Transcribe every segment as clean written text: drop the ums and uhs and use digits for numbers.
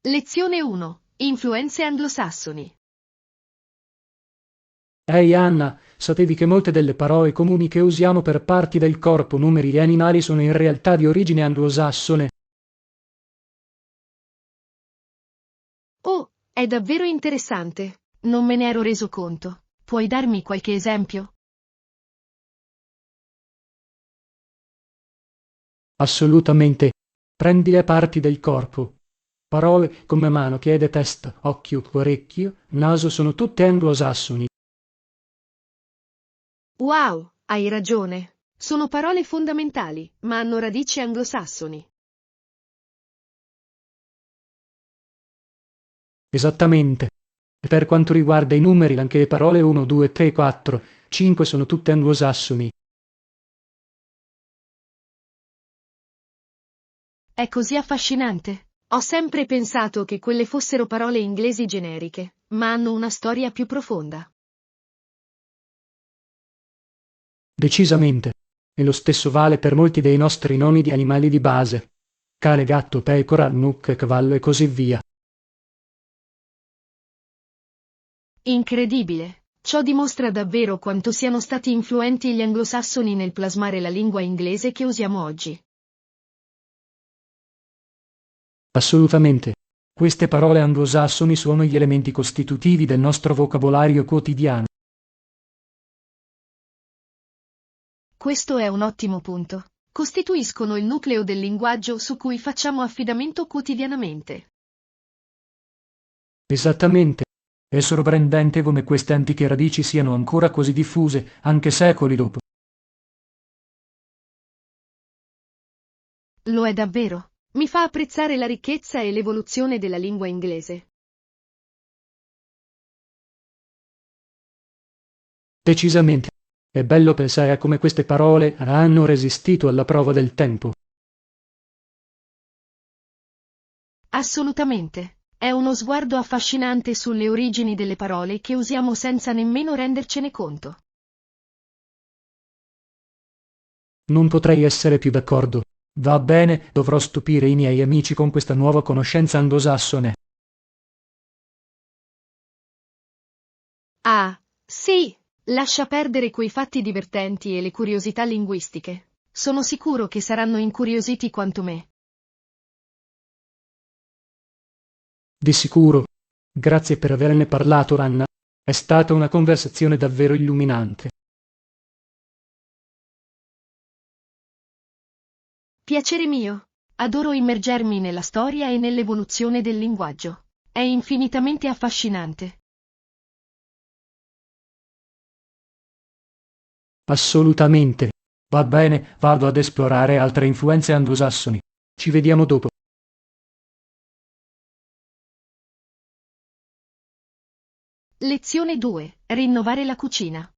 Lezione 1. Influenze anglosassoni. Ehi Anna, sapevi che molte delle parole comuni che usiamo per parti del corpo, numeri e animali sono in realtà di origine anglosassone? Oh, è davvero interessante. Non me ne ero reso conto. Puoi darmi qualche esempio? Assolutamente. Prendi le parti del corpo. Parole come mano, piede, testa, occhio, orecchio, naso sono tutte anglosassoni. Wow, hai ragione. Sono parole fondamentali, ma hanno radici anglosassoni. Esattamente. E per quanto riguarda i numeri, anche le parole 1, 2, 3, 4, 5 sono tutte anglosassoni. È così affascinante. Ho sempre pensato che quelle fossero parole inglesi generiche, ma hanno una storia più profonda. Decisamente. E lo stesso vale per molti dei nostri nomi di animali di base. Cane, gatto, pecora, mucca, cavallo e così via. Incredibile. Ciò dimostra davvero quanto siano stati influenti gli anglosassoni nel plasmare la lingua inglese che usiamo oggi. Assolutamente. Queste parole anglosassoni sono gli elementi costitutivi del nostro vocabolario quotidiano. Questo è un ottimo punto. Costituiscono il nucleo del linguaggio su cui facciamo affidamento quotidianamente. Esattamente. È sorprendente come queste antiche radici siano ancora così diffuse, anche secoli dopo. Lo è davvero. Mi fa apprezzare la ricchezza e l'evoluzione della lingua inglese. Decisamente. È bello pensare a come queste parole hanno resistito alla prova del tempo. Assolutamente. È uno sguardo affascinante sulle origini delle parole che usiamo senza nemmeno rendercene conto. Non potrei essere più d'accordo. Va bene, dovrò stupire i miei amici con questa nuova conoscenza anglosassone. Ah, sì, lascia perdere quei fatti divertenti e le curiosità linguistiche. Sono sicuro che saranno incuriositi quanto me. Di sicuro. Grazie per averne parlato, Anna. È stata una conversazione davvero illuminante. Piacere mio. Adoro immergermi nella storia e nell'evoluzione del linguaggio. È infinitamente affascinante. Assolutamente. Va bene, vado ad esplorare altre influenze anglosassoni. Ci vediamo dopo. Lezione 2. Rinnovare la cucina.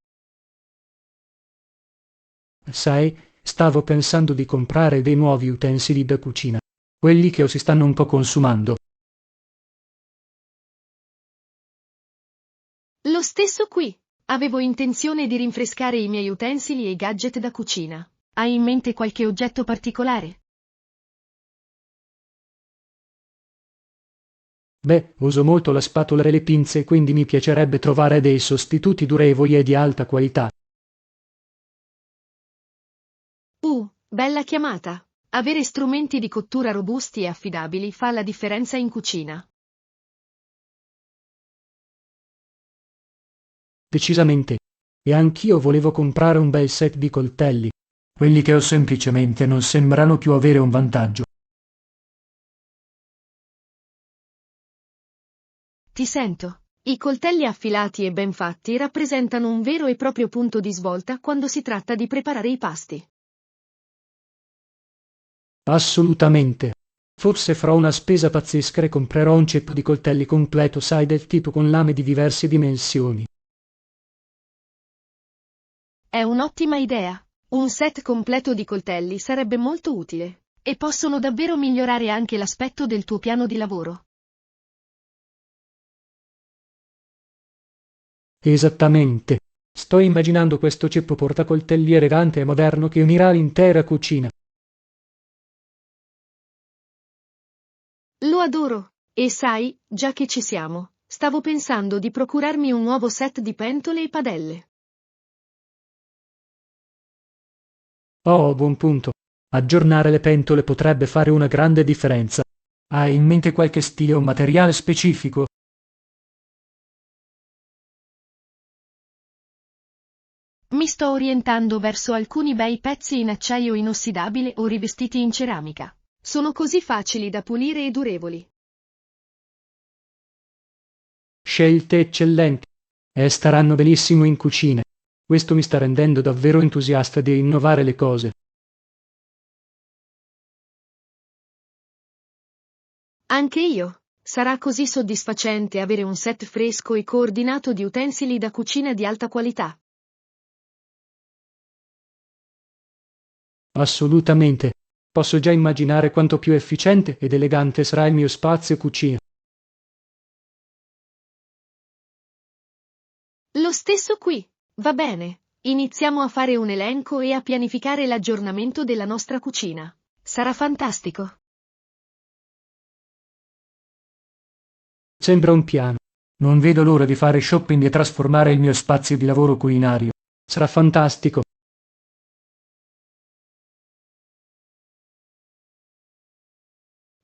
Sai, stavo pensando di comprare dei nuovi utensili da cucina. Quelli che si stanno un po' consumando. Lo stesso qui. Avevo intenzione di rinfrescare i miei utensili e gadget da cucina. Hai in mente qualche oggetto particolare? Beh, uso molto la spatola e le pinze, quindi mi piacerebbe trovare dei sostituti durevoli e di alta qualità. Bella chiamata. Avere strumenti di cottura robusti e affidabili fa la differenza in cucina. Decisamente. E anch'io volevo comprare un bel set di coltelli. Quelli che ho semplicemente non sembrano più avere un vantaggio. Ti sento. I coltelli affilati e ben fatti rappresentano un vero e proprio punto di svolta quando si tratta di preparare i pasti. Assolutamente. Forse farò una spesa pazzesca e comprerò un ceppo di coltelli completo, sai, del tipo con lame di diverse dimensioni. È un'ottima idea. Un set completo di coltelli sarebbe molto utile. E possono davvero migliorare anche l'aspetto del tuo piano di lavoro. Esattamente. Sto immaginando questo ceppo portacoltelli elegante e moderno che unirà l'intera cucina. Lo adoro. E sai, già che ci siamo, stavo pensando di procurarmi un nuovo set di pentole e padelle. Oh, buon punto. Aggiornare le pentole potrebbe fare una grande differenza. Hai in mente qualche stile o materiale specifico? Mi sto orientando verso alcuni bei pezzi in acciaio inossidabile o rivestiti in ceramica. Sono così facili da pulire e durevoli. Scelte eccellenti. E staranno benissimo in cucina. Questo mi sta rendendo davvero entusiasta di innovare le cose. Anche io. Sarà così soddisfacente avere un set fresco e coordinato di utensili da cucina di alta qualità. Assolutamente. Posso già immaginare quanto più efficiente ed elegante sarà il mio spazio cucina. Lo stesso qui. Va bene. Iniziamo a fare un elenco e a pianificare l'aggiornamento della nostra cucina. Sarà fantastico. Sembra un piano. Non vedo l'ora di fare shopping e trasformare il mio spazio di lavoro culinario. Sarà fantastico.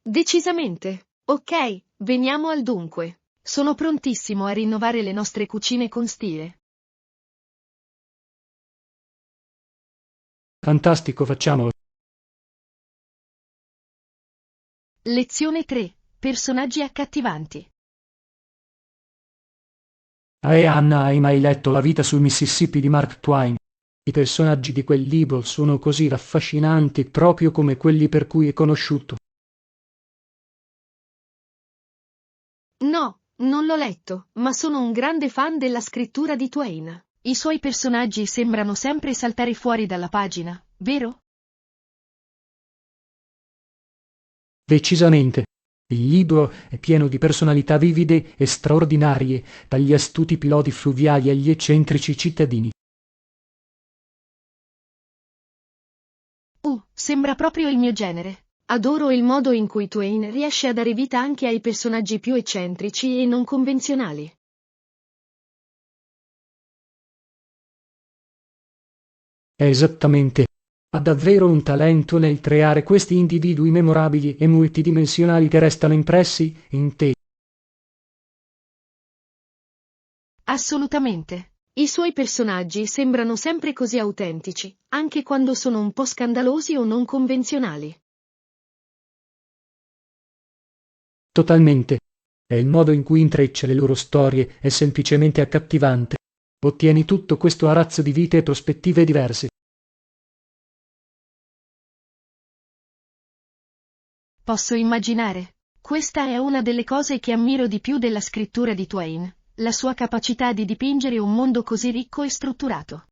Decisamente. Ok, veniamo al dunque. Sono prontissimo a rinnovare le nostre cucine con stile. Fantastico, facciamolo. Lezione 3. Personaggi accattivanti. Anna, hai mai letto La vita sul Mississippi di Mark Twain? I personaggi di quel libro sono così raffascinanti proprio come quelli per cui è conosciuto. No, non l'ho letto, ma sono un grande fan della scrittura di Twain. I suoi personaggi sembrano sempre saltare fuori dalla pagina, vero? Decisamente. Il libro è pieno di personalità vivide e straordinarie, dagli astuti piloti fluviali agli eccentrici cittadini. Sembra proprio il mio genere. Adoro il modo in cui Twain riesce a dare vita anche ai personaggi più eccentrici e non convenzionali. Esattamente. Ha davvero un talento nel creare questi individui memorabili e multidimensionali che restano impressi in te. Assolutamente. I suoi personaggi sembrano sempre così autentici, anche quando sono un po' scandalosi o non convenzionali. Totalmente. E il modo in cui intreccia le loro storie è semplicemente accattivante. Ottieni tutto questo arazzo di vite e prospettive diverse. Posso immaginare. Questa è una delle cose che ammiro di più della scrittura di Twain, la sua capacità di dipingere un mondo così ricco e strutturato.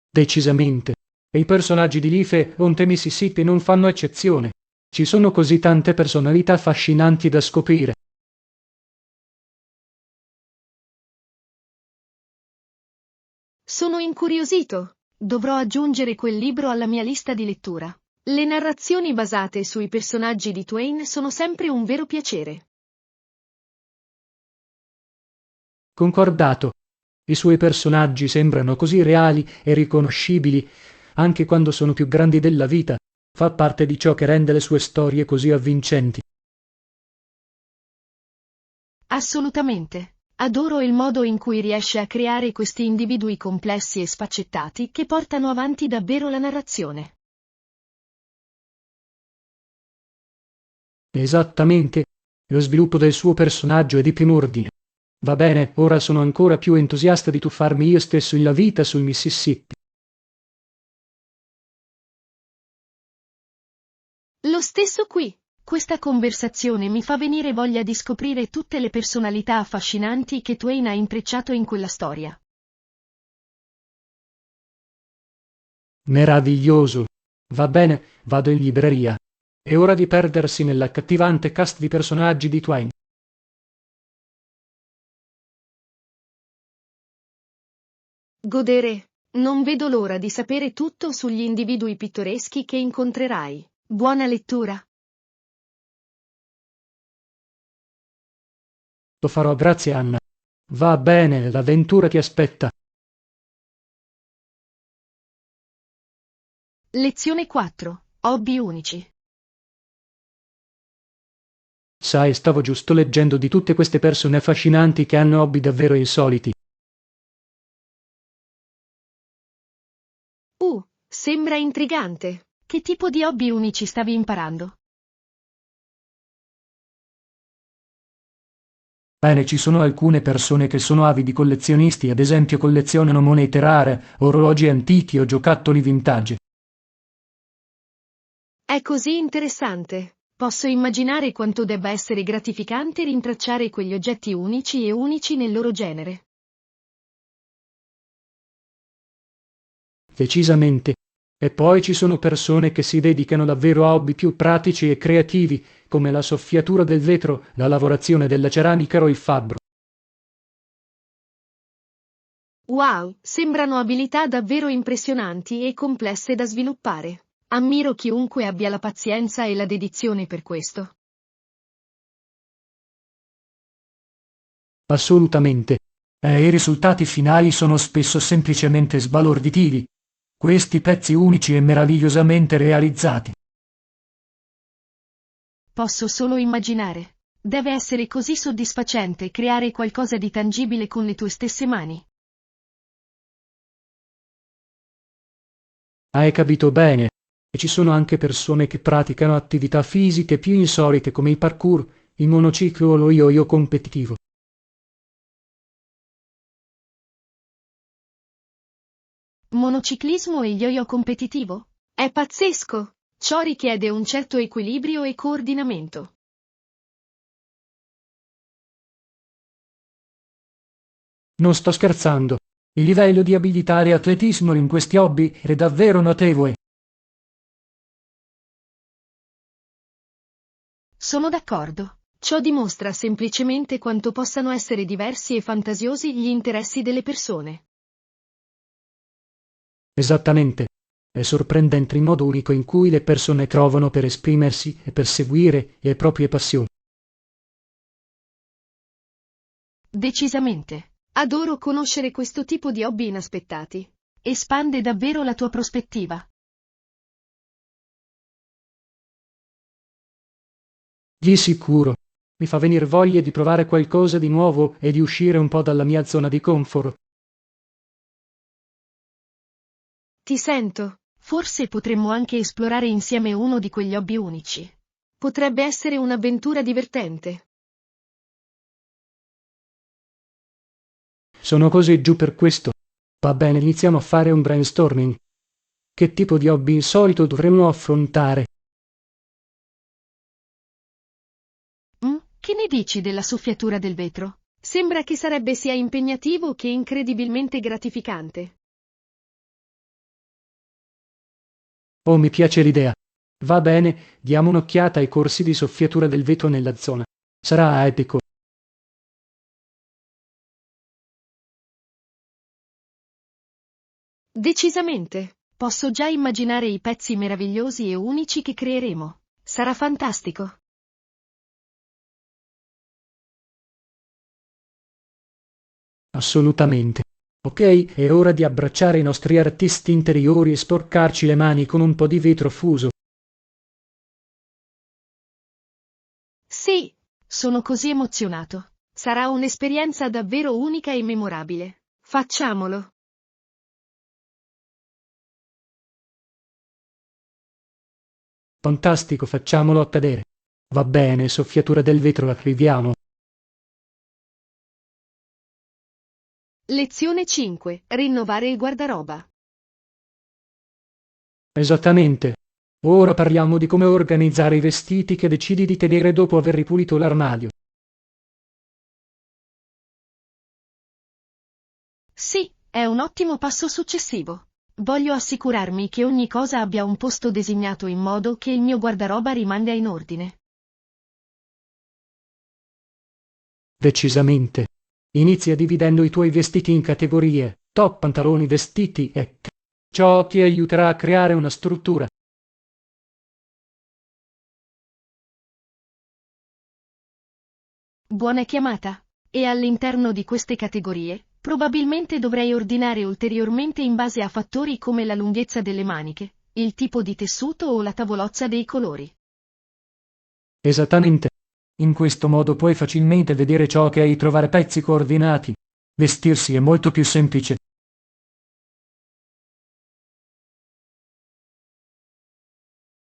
Decisamente. E i personaggi di Life on the Mississippi non fanno eccezione. Ci sono così tante personalità affascinanti da scoprire. Sono incuriosito. Dovrò aggiungere quel libro alla mia lista di lettura. Le narrazioni basate sui personaggi di Twain sono sempre un vero piacere. Concordato. I suoi personaggi sembrano così reali e riconoscibili, anche quando sono più grandi della vita. Fa parte di ciò che rende le sue storie così avvincenti. Assolutamente. Adoro il modo in cui riesce a creare questi individui complessi e sfaccettati che portano avanti davvero la narrazione. Esattamente. Lo sviluppo del suo personaggio è di primo ordine. Va bene, ora sono ancora più entusiasta di tuffarmi io stesso in La vita sul Mississippi. Lo stesso qui. Questa conversazione mi fa venire voglia di scoprire tutte le personalità affascinanti che Twain ha intrecciato in quella storia. Meraviglioso. Va bene, vado in libreria. È ora di perdersi nell'accattivante cast di personaggi di Twain. Godere. Non vedo l'ora di sapere tutto sugli individui pittoreschi che incontrerai. Buona lettura. Lo farò, grazie Anna. Va bene, l'avventura ti aspetta. Lezione 4. Hobby unici. Sai, stavo giusto leggendo di tutte queste persone affascinanti che hanno hobby davvero insoliti. Sembra intrigante. Che tipo di hobby unici stavi imparando? Bene, ci sono alcune persone che sono avidi collezionisti, ad esempio collezionano monete rare, orologi antichi o giocattoli vintage. È così interessante. Posso immaginare quanto debba essere gratificante rintracciare quegli oggetti unici e unici nel loro genere. Decisamente. E poi ci sono persone che si dedicano davvero a hobby più pratici e creativi, come la soffiatura del vetro, la lavorazione della ceramica o il fabbro. Wow, sembrano abilità davvero impressionanti e complesse da sviluppare. Ammiro chiunque abbia la pazienza e la dedizione per questo. Assolutamente. E i risultati finali sono spesso semplicemente sbalorditivi. Questi pezzi unici e meravigliosamente realizzati. Posso solo immaginare. Deve essere così soddisfacente creare qualcosa di tangibile con le tue stesse mani. Hai capito bene. E ci sono anche persone che praticano attività fisiche più insolite come il parkour, il monociclo o lo yo-yo competitivo. Monociclismo e yo-yo competitivo? È pazzesco! Ciò richiede un certo equilibrio e coordinamento. Non sto scherzando. Il livello di abilità e atletismo in questi hobby è davvero notevole. Sono d'accordo. Ciò dimostra semplicemente quanto possano essere diversi e fantasiosi gli interessi delle persone. Esattamente. È sorprendente il modo unico in cui le persone trovano per esprimersi e perseguire le proprie passioni. Decisamente. Adoro conoscere questo tipo di hobby inaspettati. Espande davvero la tua prospettiva. Di sicuro. Mi fa venir voglia di provare qualcosa di nuovo e di uscire un po' dalla mia zona di comfort. Ti sento. Forse potremmo anche esplorare insieme uno di quegli hobby unici. Potrebbe essere un'avventura divertente. Sono così giù per questo. Va bene, iniziamo a fare un brainstorming. Che tipo di hobby insolito dovremmo affrontare? Che ne dici della soffiatura del vetro? Sembra che sarebbe sia impegnativo che incredibilmente gratificante. Oh, mi piace l'idea. Va bene, diamo un'occhiata ai corsi di soffiatura del vetro nella zona. Sarà epico. Decisamente. Posso già immaginare i pezzi meravigliosi e unici che creeremo. Sarà fantastico. Assolutamente. Ok, è ora di abbracciare i nostri artisti interiori e sporcarci le mani con un po' di vetro fuso. Sì, sono così emozionato. Sarà un'esperienza davvero unica e memorabile. Facciamolo. Fantastico, facciamolo accadere. Va bene, soffiatura del vetro, arriviamo. Lezione 5. Rinnovare il guardaroba. Esattamente. Ora parliamo di come organizzare i vestiti che decidi di tenere dopo aver ripulito l'armadio. Sì, è un ottimo passo successivo. Voglio assicurarmi che ogni cosa abbia un posto designato in modo che il mio guardaroba rimanga in ordine. Decisamente. Inizia dividendo i tuoi vestiti in categorie: top, pantaloni, vestiti e ciò ti aiuterà a creare una struttura. Buona chiamata. E all'interno di queste categorie, probabilmente dovrei ordinare ulteriormente in base a fattori come la lunghezza delle maniche, il tipo di tessuto o la tavolozza dei colori. Esattamente. In questo modo puoi facilmente vedere ciò che hai, trovare pezzi coordinati. Vestirsi è molto più semplice.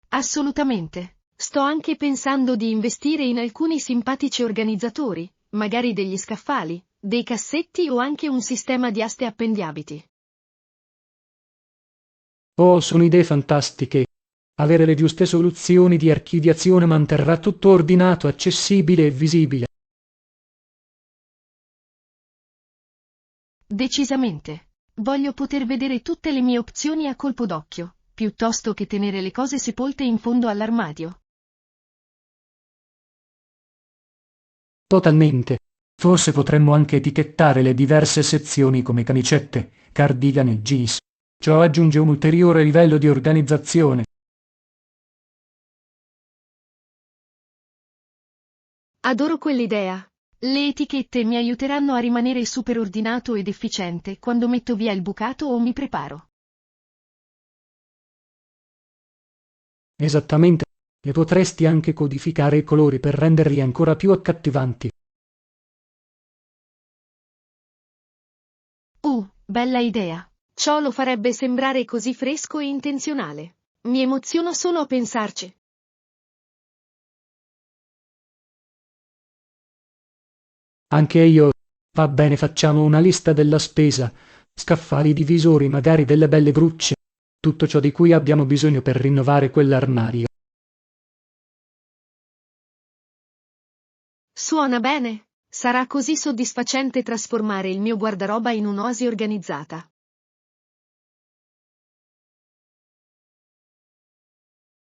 Assolutamente. Sto anche pensando di investire in alcuni simpatici organizzatori, magari degli scaffali, dei cassetti o anche un sistema di aste appendiabiti. Oh, sono idee fantastiche. Avere le giuste soluzioni di archiviazione manterrà tutto ordinato, accessibile e visibile. Decisamente. Voglio poter vedere tutte le mie opzioni a colpo d'occhio, piuttosto che tenere le cose sepolte in fondo all'armadio. Totalmente. Forse potremmo anche etichettare le diverse sezioni come camicette, cardigan e jeans. Ciò aggiunge un ulteriore livello di organizzazione. Adoro quell'idea. Le etichette mi aiuteranno a rimanere super ordinato ed efficiente quando metto via il bucato o mi preparo. Esattamente. E potresti anche codificare i colori per renderli ancora più accattivanti. Bella idea. Ciò lo farebbe sembrare così fresco e intenzionale. Mi emoziono solo a pensarci. Anche io. Va bene, facciamo una lista della spesa. Scaffali, divisori, magari delle belle grucce. Tutto ciò di cui abbiamo bisogno per rinnovare quell'armadio. Suona bene. Sarà così soddisfacente trasformare il mio guardaroba in un'oasi organizzata.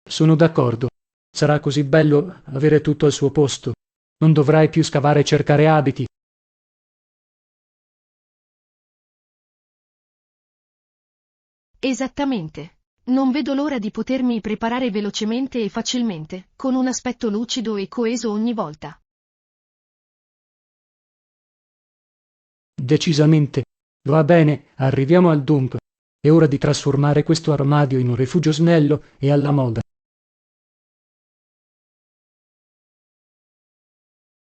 Sono d'accordo. Sarà così bello avere tutto al suo posto. Non dovrai più scavare e cercare abiti. Esattamente. Non vedo l'ora di potermi preparare velocemente e facilmente, con un aspetto lucido e coeso ogni volta. Decisamente. Va bene, arriviamo al dunque. È ora di trasformare questo armadio in un rifugio snello e alla moda.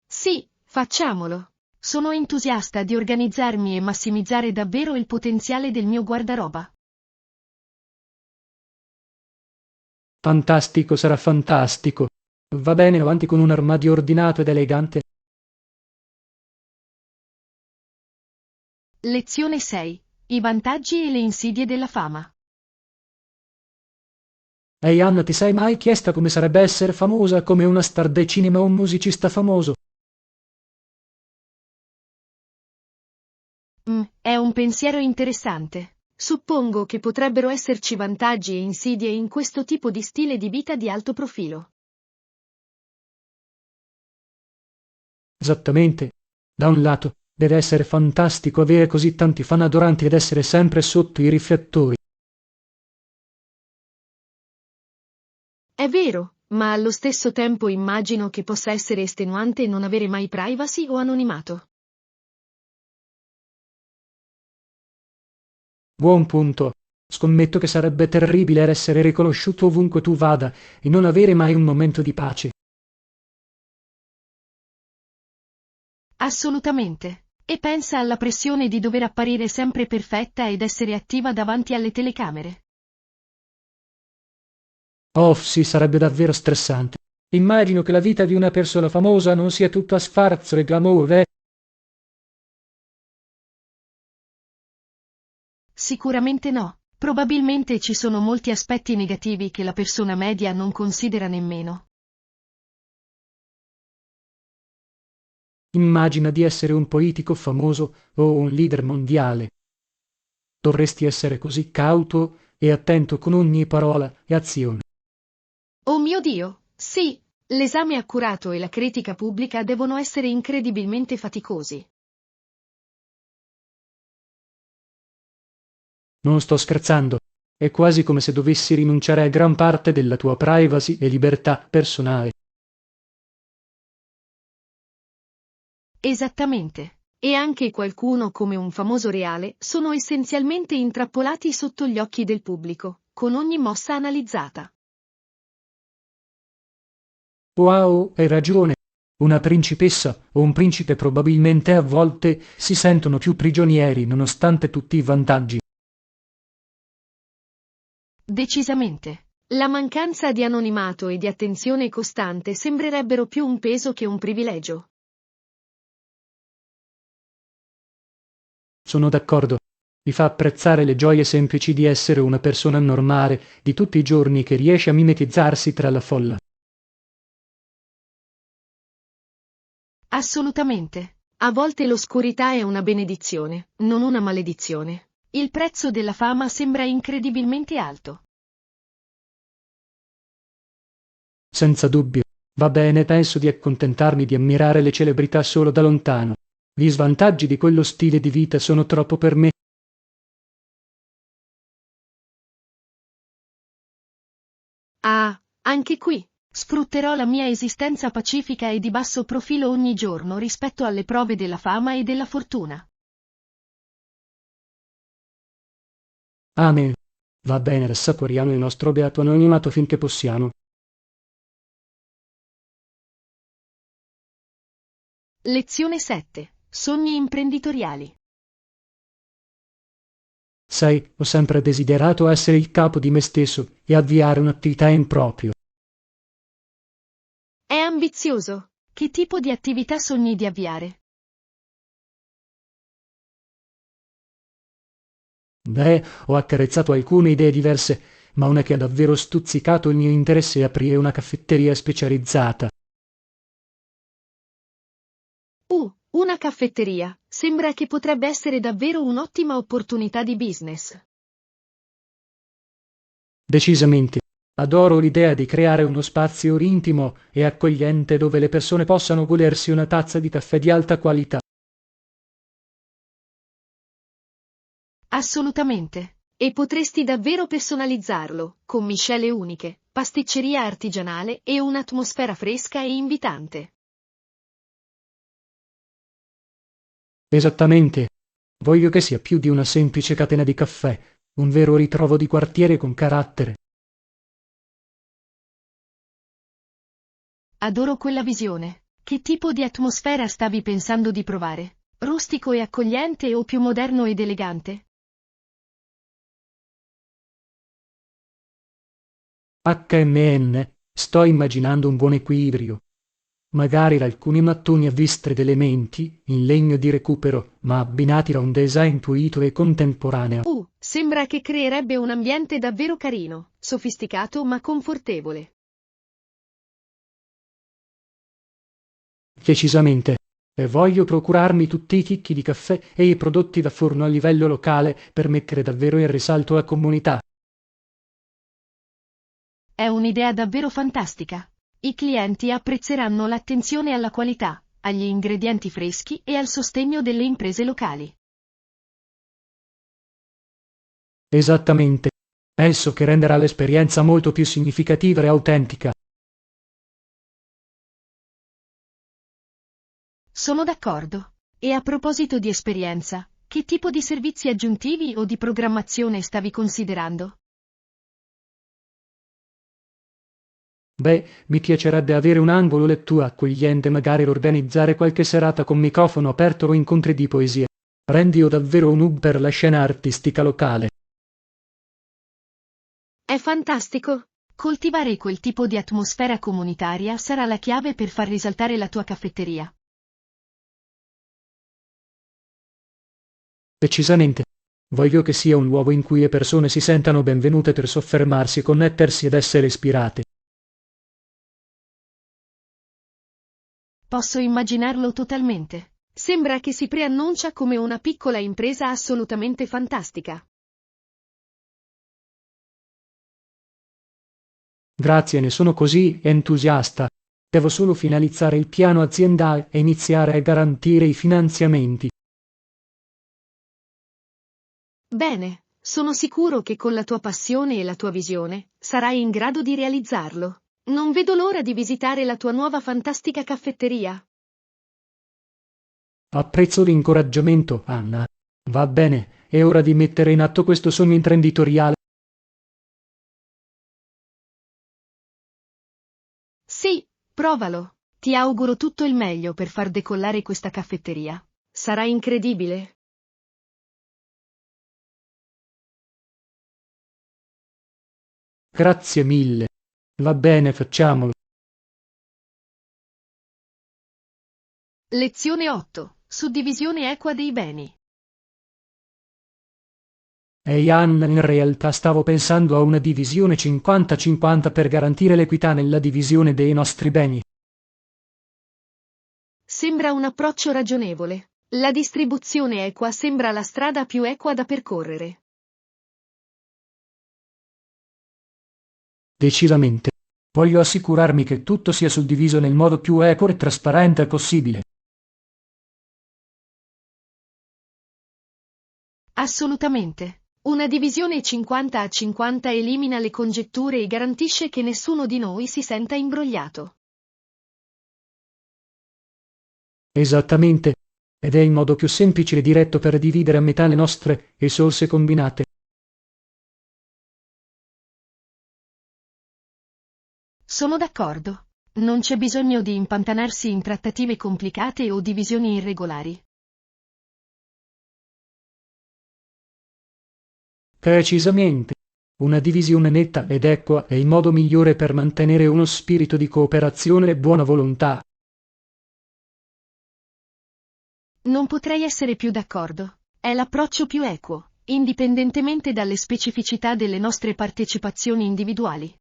Sì, facciamolo. Sono entusiasta di organizzarmi e massimizzare davvero il potenziale del mio guardaroba. Fantastico, sarà fantastico. Va bene, avanti con un armadio ordinato ed elegante. Lezione 6. I vantaggi e le insidie della fama. Ehi Anna, ti sei mai chiesta come sarebbe essere famosa come una star del cinema o un musicista famoso? È un pensiero interessante. Suppongo che potrebbero esserci vantaggi e insidie in questo tipo di stile di vita di alto profilo. Esattamente. Da un lato, deve essere fantastico avere così tanti fan adoranti ed essere sempre sotto i riflettori. È vero, ma allo stesso tempo immagino che possa essere estenuante non avere mai privacy o anonimato. Buon punto. Scommetto che sarebbe terribile essere riconosciuto ovunque tu vada e non avere mai un momento di pace. Assolutamente. E pensa alla pressione di dover apparire sempre perfetta ed essere attiva davanti alle telecamere. Oh, sì, sarebbe davvero stressante. Immagino che la vita di una persona famosa non sia tutta sfarzo e glamour, eh? Sicuramente no. Probabilmente ci sono molti aspetti negativi che la persona media non considera nemmeno. Immagina di essere un politico famoso o un leader mondiale. Dovresti essere così cauto e attento con ogni parola e azione. Oh mio Dio, sì, l'esame accurato e la critica pubblica devono essere incredibilmente faticosi. Non sto scherzando. È quasi come se dovessi rinunciare a gran parte della tua privacy e libertà personale. Esattamente. E anche qualcuno come un famoso reale sono essenzialmente intrappolati sotto gli occhi del pubblico, con ogni mossa analizzata. Wow, hai ragione. Una principessa o un principe probabilmente a volte si sentono più prigionieri nonostante tutti i vantaggi. Decisamente. La mancanza di anonimato e di attenzione costante sembrerebbero più un peso che un privilegio. Sono d'accordo. Mi fa apprezzare le gioie semplici di essere una persona normale, di tutti i giorni che riesce a mimetizzarsi tra la folla. Assolutamente. A volte l'oscurità è una benedizione, non una maledizione. Il prezzo della fama sembra incredibilmente alto. Senza dubbio. Va bene, penso di accontentarmi di ammirare le celebrità solo da lontano. Gli svantaggi di quello stile di vita sono troppo per me. Ah, anche qui. Sfrutterò la mia esistenza pacifica e di basso profilo ogni giorno rispetto alle prove della fama e della fortuna. Amen. Va bene, assaporiamo il nostro beato anonimato finché possiamo. Lezione 7. Sogni imprenditoriali. Sai, ho sempre desiderato essere il capo di me stesso e avviare un'attività in proprio. È ambizioso. Che tipo di attività sogni di avviare? Beh, ho accarezzato alcune idee diverse, ma una che ha davvero stuzzicato il mio interesse è aprire una caffetteria specializzata. Una caffetteria. Sembra che potrebbe essere davvero un'ottima opportunità di business. Decisamente. Adoro l'idea di creare uno spazio intimo e accogliente dove le persone possano godersi una tazza di caffè di alta qualità. Assolutamente. E potresti davvero personalizzarlo, con miscele uniche, pasticceria artigianale e un'atmosfera fresca e invitante. Esattamente. Voglio che sia più di una semplice catena di caffè, un vero ritrovo di quartiere con carattere. Adoro quella visione. Che tipo di atmosfera stavi pensando di provare? Rustico e accogliente o più moderno ed elegante? HMN, sto immaginando un buon equilibrio. Magari alcuni mattoni a vistre d'elementi, in legno di recupero, ma abbinati da un design pulito e contemporaneo. Sembra che creerebbe un ambiente davvero carino, sofisticato ma confortevole. Decisamente. E voglio procurarmi tutti i chicchi di caffè e i prodotti da forno a livello locale per mettere davvero in risalto la comunità. È un'idea davvero fantastica. I clienti apprezzeranno l'attenzione alla qualità, agli ingredienti freschi e al sostegno delle imprese locali. Esattamente. Esso che renderà l'esperienza molto più significativa e autentica. Sono d'accordo. E a proposito di esperienza, che tipo di servizi aggiuntivi o di programmazione stavi considerando? Beh, mi piacerebbe avere un angolo lettura accogliente, magari organizzare qualche serata con microfono aperto o incontri di poesia. Rendi io davvero un hub per la scena artistica locale. È fantastico! Coltivare quel tipo di atmosfera comunitaria sarà la chiave per far risaltare la tua caffetteria. Decisamente. Voglio che sia un luogo in cui le persone si sentano benvenute per soffermarsi, connettersi ed essere ispirate. Posso immaginarlo totalmente. Sembra che si preannuncia come una piccola impresa assolutamente fantastica. Grazie, ne sono così entusiasta. Devo solo finalizzare il piano aziendale e iniziare a garantire i finanziamenti. Bene, sono sicuro che con la tua passione e la tua visione sarai in grado di realizzarlo. Non vedo l'ora di visitare la tua nuova fantastica caffetteria. Apprezzo l'incoraggiamento, Anna. Va bene, è ora di mettere in atto questo sogno imprenditoriale. Sì, provalo. Ti auguro tutto il meglio per far decollare questa caffetteria. Sarà incredibile. Grazie mille. Va bene, facciamolo. Lezione 8. Suddivisione equa dei beni. Ehi Anna, in realtà stavo pensando a una divisione 50-50 per garantire l'equità nella divisione dei nostri beni. Sembra un approccio ragionevole. La distribuzione equa sembra la strada più equa da percorrere. Decisamente. Voglio assicurarmi che tutto sia suddiviso nel modo più equo e trasparente possibile. Assolutamente. Una divisione 50-50 elimina le congetture e garantisce che nessuno di noi si senta imbrogliato. Esattamente. Ed è il modo più semplice e diretto per dividere a metà le nostre risorse combinate. Sono d'accordo. Non c'è bisogno di impantanarsi in trattative complicate o divisioni irregolari. Precisamente. Una divisione netta ed equa è il modo migliore per mantenere uno spirito di cooperazione e buona volontà. Non potrei essere più d'accordo. È l'approccio più equo, indipendentemente dalle specificità delle nostre partecipazioni individuali.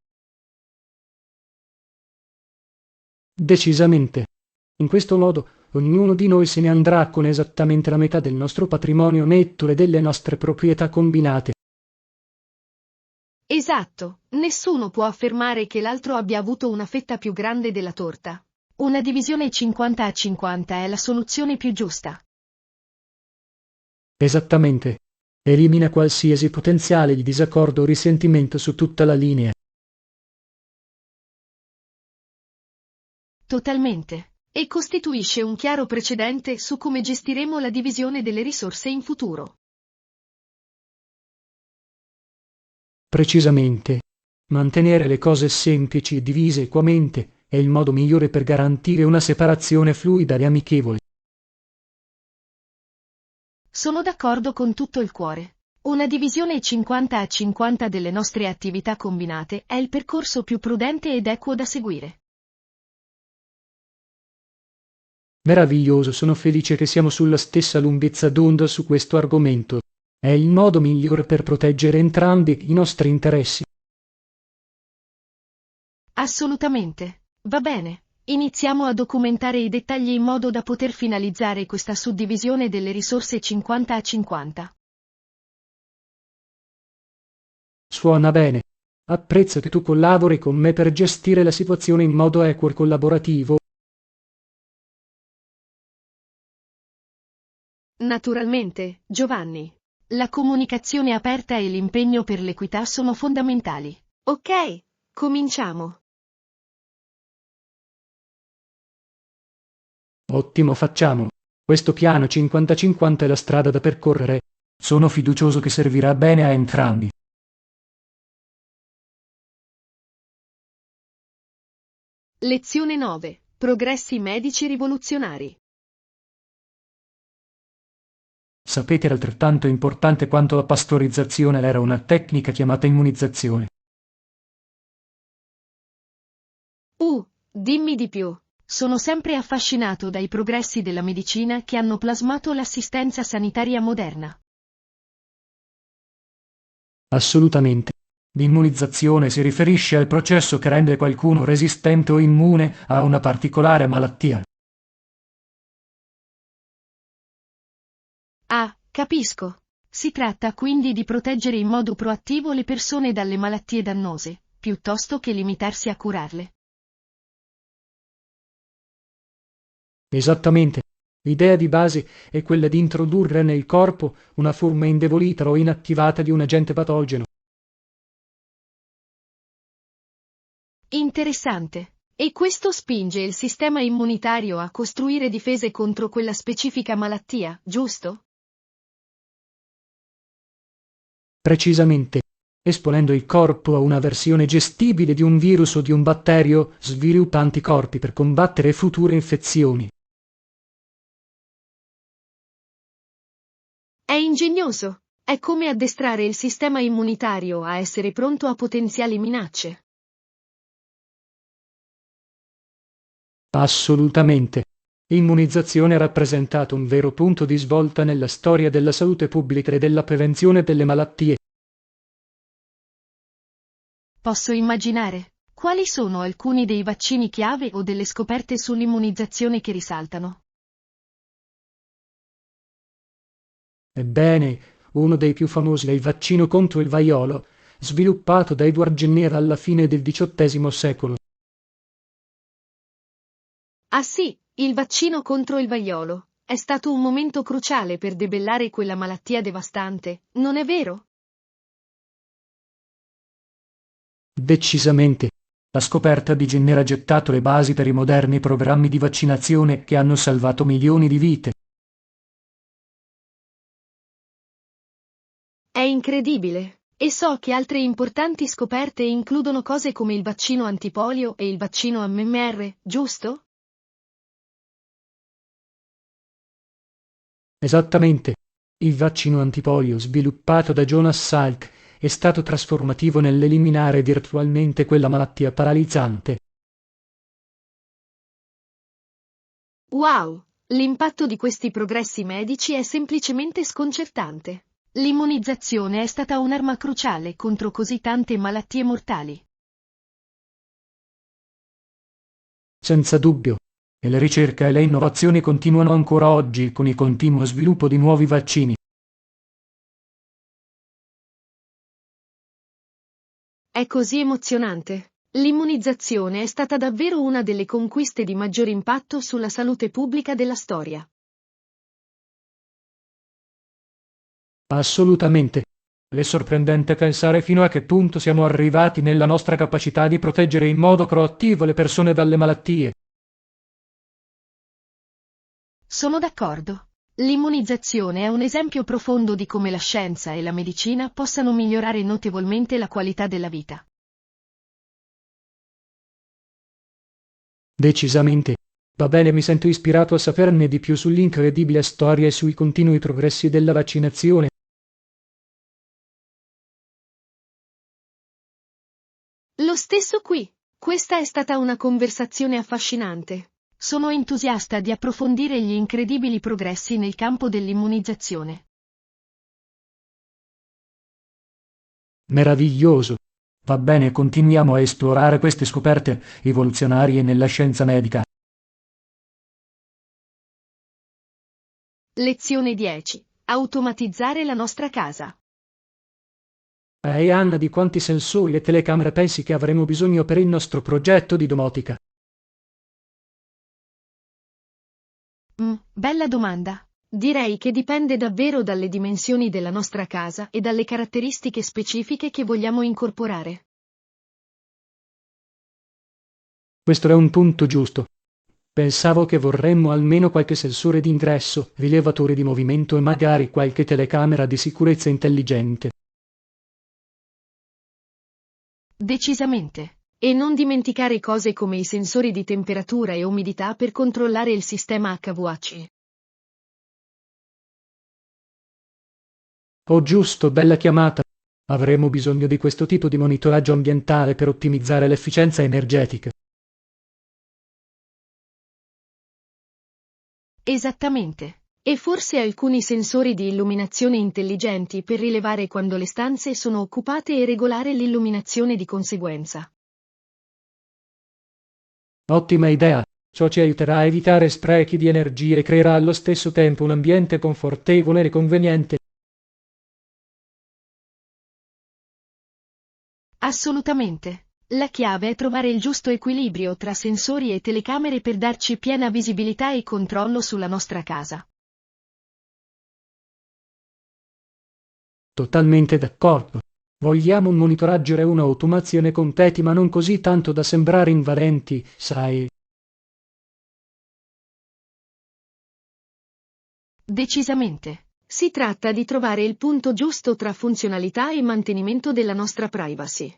Decisamente. In questo modo ognuno di noi se ne andrà con esattamente la metà del nostro patrimonio netto e delle nostre proprietà combinate. Esatto, nessuno può affermare che l'altro abbia avuto una fetta più grande della torta. Una divisione 50-50 è la soluzione più giusta. Esattamente. Elimina qualsiasi potenziale di disaccordo o risentimento su tutta la linea. Totalmente. E costituisce un chiaro precedente su come gestiremo la divisione delle risorse in futuro. Precisamente. Mantenere le cose semplici e divise equamente è il modo migliore per garantire una separazione fluida e amichevole. Sono d'accordo con tutto il cuore. Una divisione 50-50 delle nostre attività combinate è il percorso più prudente ed equo da seguire. Meraviglioso, sono felice che siamo sulla stessa lunghezza d'onda su questo argomento. È il modo migliore per proteggere entrambi i nostri interessi. Assolutamente. Va bene. Iniziamo a documentare i dettagli in modo da poter finalizzare questa suddivisione delle risorse 50-50. Suona bene. Apprezzo che tu collabori con me per gestire la situazione in modo equo e collaborativo. Naturalmente, Giovanni. La comunicazione aperta e l'impegno per l'equità sono fondamentali. Ok, cominciamo. Ottimo, facciamo. Questo piano 50-50 è la strada da percorrere. Sono fiducioso che servirà bene a entrambi. Lezione 9. Progressi medici rivoluzionari. Sapete, altrettanto importante quanto la pastorizzazione era una tecnica chiamata immunizzazione. Dimmi di più. Sono sempre affascinato dai progressi della medicina che hanno plasmato l'assistenza sanitaria moderna. Assolutamente. L'immunizzazione si riferisce al processo che rende qualcuno resistente o immune a una particolare malattia. Ah, capisco. Si tratta quindi di proteggere in modo proattivo le persone dalle malattie dannose, piuttosto che limitarsi a curarle. Esattamente. L'idea di base è quella di introdurre nel corpo una forma indebolita o inattivata di un agente patogeno. Interessante. E questo spinge il sistema immunitario a costruire difese contro quella specifica malattia, giusto? Precisamente, esponendo il corpo a una versione gestibile di un virus o di un batterio, sviluppa anticorpi per combattere future infezioni. È ingegnoso. È come addestrare il sistema immunitario a essere pronto a potenziali minacce. Assolutamente. L'immunizzazione ha rappresentato un vero punto di svolta nella storia della salute pubblica e della prevenzione delle malattie. Posso immaginare. Quali sono alcuni dei vaccini chiave o delle scoperte sull'immunizzazione che risaltano? Ebbene, uno dei più famosi è il vaccino contro il vaiolo, sviluppato da Edward Jenner alla fine del XVIII secolo. Ah sì, il vaccino contro il vaiolo. È stato un momento cruciale per debellare quella malattia devastante, non è vero? Decisamente. La scoperta di Jenner ha gettato le basi per i moderni programmi di vaccinazione che hanno salvato milioni di vite. È incredibile. E so che altre importanti scoperte includono cose come il vaccino antipolio e il vaccino MMR, giusto? Esattamente. Il vaccino antipolio sviluppato da Jonas Salk è stato trasformativo nell'eliminare virtualmente quella malattia paralizzante. Wow! L'impatto di questi progressi medici è semplicemente sconcertante. L'immunizzazione è stata un'arma cruciale contro così tante malattie mortali. Senza dubbio. E la ricerca e le innovazioni continuano ancora oggi con il continuo sviluppo di nuovi vaccini. È così emozionante. L'immunizzazione è stata davvero una delle conquiste di maggior impatto sulla salute pubblica della storia. Assolutamente. È sorprendente pensare fino a che punto siamo arrivati nella nostra capacità di proteggere in modo proattivo le persone dalle malattie. Sono d'accordo. L'immunizzazione è un esempio profondo di come la scienza e la medicina possano migliorare notevolmente la qualità della vita. Decisamente. Va bene, mi sento ispirato a saperne di più sull'incredibile storia e sui continui progressi della vaccinazione. Lo stesso qui. Questa è stata una conversazione affascinante. Sono entusiasta di approfondire gli incredibili progressi nel campo dell'immunizzazione. Meraviglioso. Va bene, continuiamo a esplorare queste scoperte evoluzionarie nella scienza medica. Lezione 10. Automatizzare la nostra casa. Ehi Anna, di quanti sensori e telecamere pensi che avremo bisogno per il nostro progetto di domotica? Bella domanda. Direi che dipende davvero dalle dimensioni della nostra casa e dalle caratteristiche specifiche che vogliamo incorporare. Questo è un punto giusto. Pensavo che vorremmo almeno qualche sensore d'ingresso, rilevatore di movimento e magari qualche telecamera di sicurezza intelligente. Decisamente. E non dimenticare cose come i sensori di temperatura e umidità per controllare il sistema HVAC. Oh giusto, bella chiamata. Avremo bisogno di questo tipo di monitoraggio ambientale per ottimizzare l'efficienza energetica. Esattamente. E forse alcuni sensori di illuminazione intelligenti per rilevare quando le stanze sono occupate e regolare l'illuminazione di conseguenza. Ottima idea. Ciò ci aiuterà a evitare sprechi di energia e creerà allo stesso tempo un ambiente confortevole e conveniente. Assolutamente. La chiave è trovare il giusto equilibrio tra sensori e telecamere per darci piena visibilità e controllo sulla nostra casa. Totalmente d'accordo. Vogliamo un monitoraggio e un'automazione completi, ma non così tanto da sembrare invadenti, sai. Decisamente. Si tratta di trovare il punto giusto tra funzionalità e mantenimento della nostra privacy.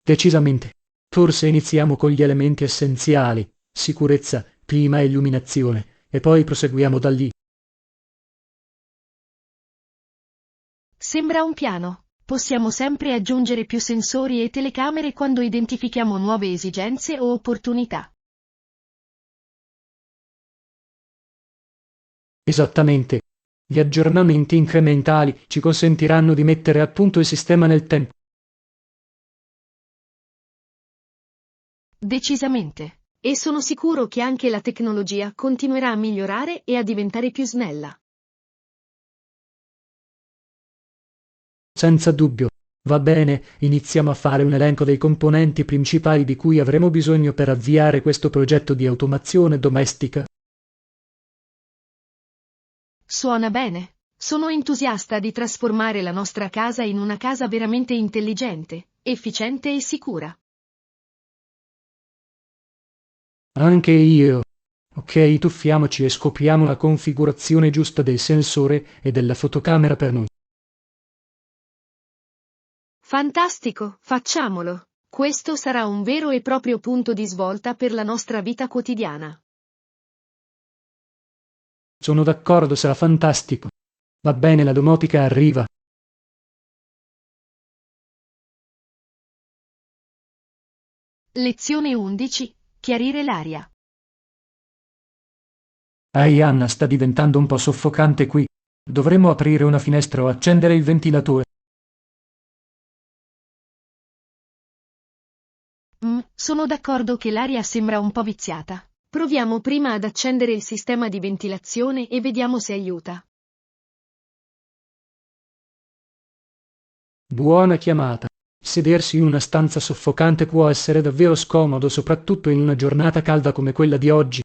Decisamente. Forse iniziamo con gli elementi essenziali: sicurezza, clima e illuminazione, e poi proseguiamo da lì. Sembra un piano. Possiamo sempre aggiungere più sensori e telecamere quando identifichiamo nuove esigenze o opportunità. Esattamente. Gli aggiornamenti incrementali ci consentiranno di mettere a punto il sistema nel tempo. Decisamente. E sono sicuro che anche la tecnologia continuerà a migliorare e a diventare più snella. Senza dubbio. Va bene, iniziamo a fare un elenco dei componenti principali di cui avremo bisogno per avviare questo progetto di automazione domestica. Suona bene. Sono entusiasta di trasformare la nostra casa in una casa veramente intelligente, efficiente e sicura. Anche io. Ok, tuffiamoci e scopriamo la configurazione giusta del sensore e della fotocamera per noi. Fantastico, facciamolo. Questo sarà un vero e proprio punto di svolta per la nostra vita quotidiana. Sono d'accordo, sarà fantastico. Va bene, la domotica arriva. Lezione 11. Chiarire l'aria. Ehi Anna, sta diventando un po' soffocante qui. Dovremmo aprire una finestra o accendere il ventilatore. Sono d'accordo che l'aria sembra un po' viziata. Proviamo prima ad accendere il sistema di ventilazione e vediamo se aiuta. Buona chiamata. Sedersi in una stanza soffocante può essere davvero scomodo, soprattutto in una giornata calda come quella di oggi.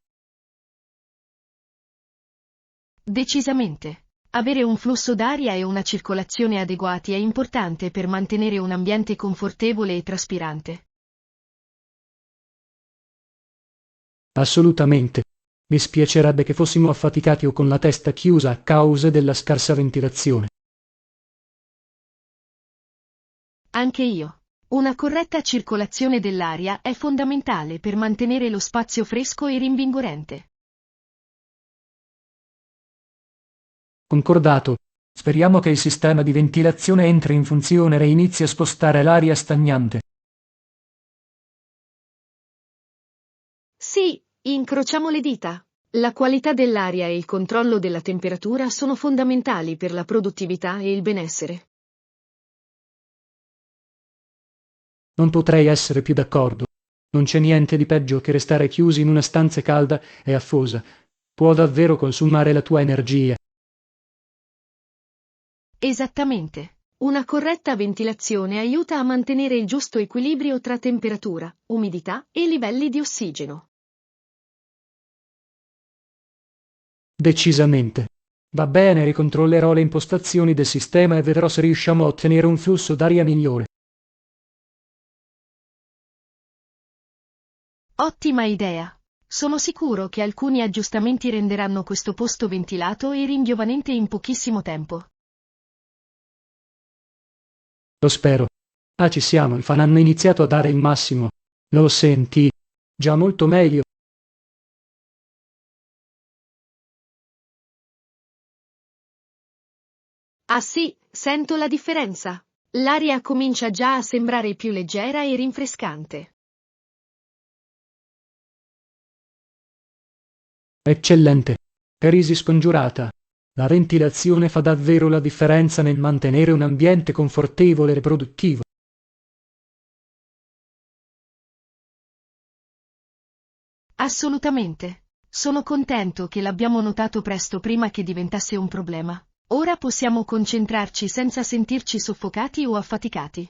Decisamente. Avere un flusso d'aria e una circolazione adeguati è importante per mantenere un ambiente confortevole e traspirante. Assolutamente. Mi spiacerebbe che fossimo affaticati o con la testa chiusa a causa della scarsa ventilazione. Anche io. Una corretta circolazione dell'aria è fondamentale per mantenere lo spazio fresco e rinvigorente. Concordato. Speriamo che il sistema di ventilazione entri in funzione e inizi a spostare l'aria stagnante. Sì, incrociamo le dita. La qualità dell'aria e il controllo della temperatura sono fondamentali per la produttività e il benessere. Non potrei essere più d'accordo. Non c'è niente di peggio che restare chiusi in una stanza calda e affosa. Può davvero consumare la tua energia. Esattamente. Una corretta ventilazione aiuta a mantenere il giusto equilibrio tra temperatura, umidità e livelli di ossigeno. Decisamente. Va bene, ricontrollerò le impostazioni del sistema e vedrò se riusciamo a ottenere un flusso d'aria migliore. Ottima idea. Sono sicuro che alcuni aggiustamenti renderanno questo posto ventilato e ringiovanente in pochissimo tempo. Lo spero. Ah, ci siamo, i fan hanno iniziato a dare il massimo. Lo senti? Già molto meglio. Ah sì, sento la differenza. L'aria comincia già a sembrare più leggera e rinfrescante. Eccellente. Crisi scongiurata. La ventilazione fa davvero la differenza nel mantenere un ambiente confortevole e produttivo. Assolutamente. Sono contento che l'abbiamo notato presto prima che diventasse un problema. Ora possiamo concentrarci senza sentirci soffocati o affaticati.